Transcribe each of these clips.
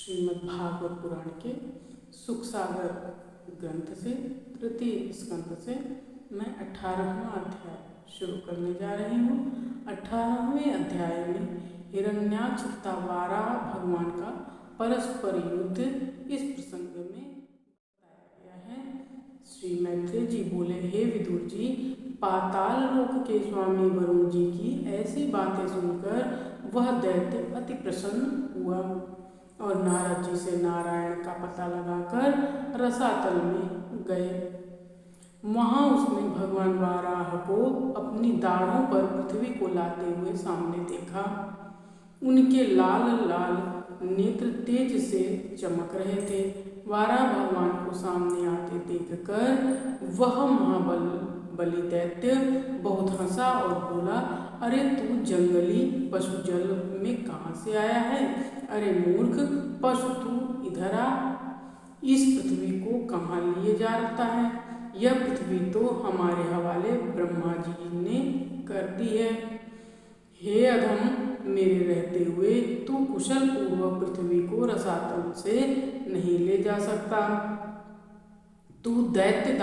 श्रीमद्भागवत पुराण के सुखसागर ग्रंथ से तृतीय स्कंध से मैं 18वां अध्याय शुरू करने जा रही हूँ। 18वें अध्याय में हिरण्याक्ष तथा वाराह भगवान का परस्पर युद्ध इस प्रसंग में बताया गया है। श्री मैत्रेय जी बोले, हे विदुर जी, पाताल लोक के स्वामी वरुण जी की ऐसी बातें सुनकर वह दैत्य अति प्रसन्न हुआ और नारद जी से नारायण का पता लगाकर रसातल में गए। वहां उसने भगवान वाराह को अपनी दाढ़ों पर पृथ्वी को लाते हुए सामने देखा। उनके लाल लाल नेत्र तेज से चमक रहे थे। वाराह भगवान को सामने आते देखकर वह महाबली दैत्य बहुत हंसा और बोला, अरे तू जंगली पशु जल में कहाँ से आया है? अरे मूर्ख पशु, तू इधर आ। इस पृथ्वी को कहाँ लिए जा रहा है? यह पृथ्वी तो हमारे हवाले ब्रह्मा जी ने कर दी है। हे अधम, मेरे रहते हुए तू कुशल पूर्वक पृथ्वी को रसातल से नहीं ले जा सकता। तू दैत्य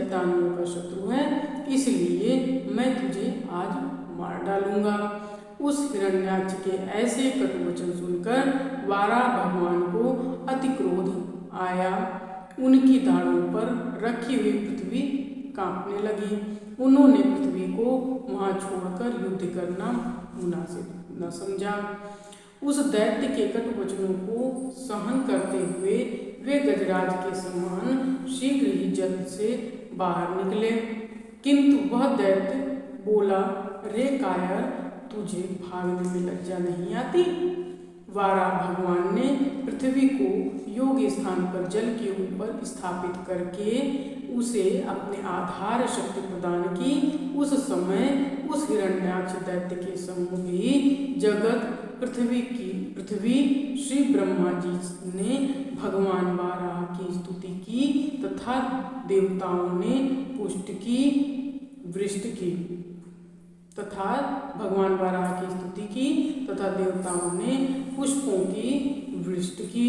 दानवों का शत्रु है, इसलिए मैं तुझे आज मार डालूंगा। उस हिरण्याक्ष के ऐसे कटु वचन सुनकर वाराह भगवान को अति क्रोध आया। उनकी दाढ़ों पर रखी हुई पृथ्वी कांपने लगी। उन्होंने पृथ्वी को वहां छोड़कर युद्ध करना मुनासिब न समझा। उस दैत्य के कटु वचनों को सहन करते हुए वे गजराज के समान शीघ्र ही जल से बाहर निकले। किंतु वह दैत्य बोला, रे कायर, तुझे भागने में लज्जा नहीं आती? वाराह भगवान ने पृथ्वी को योग स्थान पर जल के ऊपर स्थापित करके उसे अपने आधार शक्ति प्रदान की। उस समय उस हिरण्याक्ष दैत्य के सम्मुख ही जगत पृथ्वी श्री ब्रह्मा जी ने भगवान वाराह की स्तुति की तथा देवताओं ने पुष्ट की, वृष्टि की तथा भगवान वाराह की स्तुति की तथा देवताओं ने पुष्पों की वृष्टि की।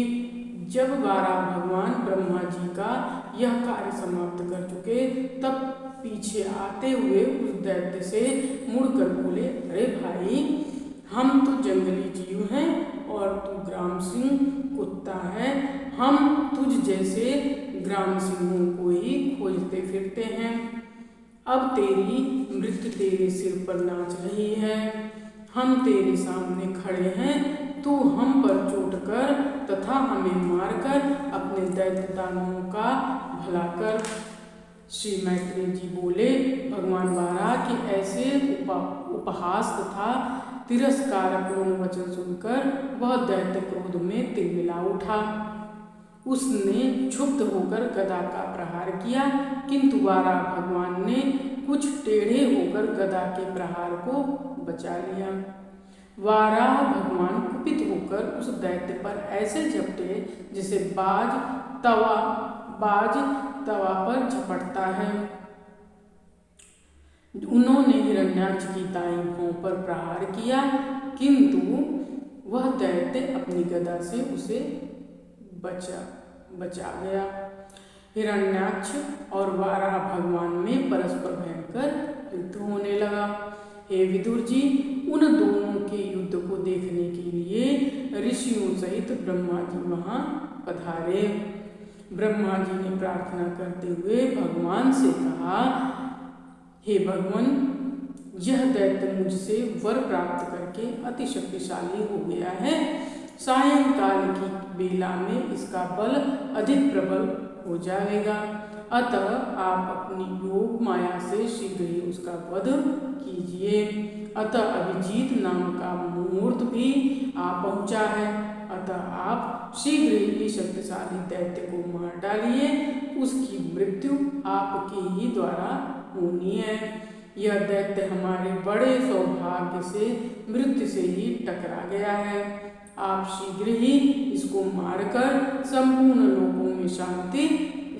जब वाराह भगवान ब्रह्मा जी का यह कार्य समाप्त कर चुके, तब पीछे आते हुए उस दैत्य से मुड़कर बोले, अरे भाई, हम तो जंगली जीव हैं और तू ग्राम सिंह कुत्ता है। हम तुझ जैसे ग्राम सिंहों को ही खोजते फिरते हैं। अब तेरी मृत्यु तेरे सिर पर नाच रही है। हम तेरे सामने खड़े हैं, तू हम पर चोट कर तथा हमें मारकर अपने दैत्य दानवों का भला कर। श्री मैत्रेय जी बोले, भगवान वाराह के ऐसे उपहास तथा तिरस्कारपूर्ण वचन सुनकर वह दैत्य क्रोध में तिलमिला उठा। उसने क्षुब्ध होकर गदा का प्रहार किया, किंतु वाराह भगवान ने कुछ टेढ़े होकर गदा के प्रहार को बचा लिया। वाराह भगवान कुपित होकर उस दैत्य पर ऐसे झपटे जैसे बाज तवा पर झपटता है। उन्होंने हिरण्याक्ष की दाईं भौं पर प्रहार किया, किंतु वह दैत्य अपनी गदा से उसे बचा गया। हिरण्याक्ष और वाराह भगवान में परस्पर भयंकर युद्ध होने लगा। हे विदुर जी, उन दोनों के युद्ध को देखने के लिए ऋषियों सहित ब्रह्मा जी वहां पधारे। ब्रह्मा जी ने प्रार्थना करते हुए भगवान से कहा, हे भगवान, यह दैत्य मुझसे वर प्राप्त करके अति शक्तिशाली हो गया है। सायंकाल की बेला में इसका बल अधिक प्रबल हो जाएगा। अतः आप अपनी योग माया से शीघ्र ही उसका वध कीजिए। अतः अभिजीत नाम का मुहूर्त भी आ पहुंचा है। अतः आप शीघ्र ही शक्तिशाली दैत्य को मार डालिए। उसकी मृत्यु आपके ही द्वारा होनी है। यह दैत्य हमारे बड़े सौभाग्य से मृत्यु से ही टकरा गया है। आप शीघ्र ही इसको मारकर संपूर्ण लोकों में शांति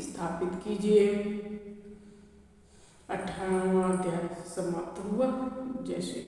स्थापित कीजिए। 18वां अध्याय समाप्त हुआ। जय श्री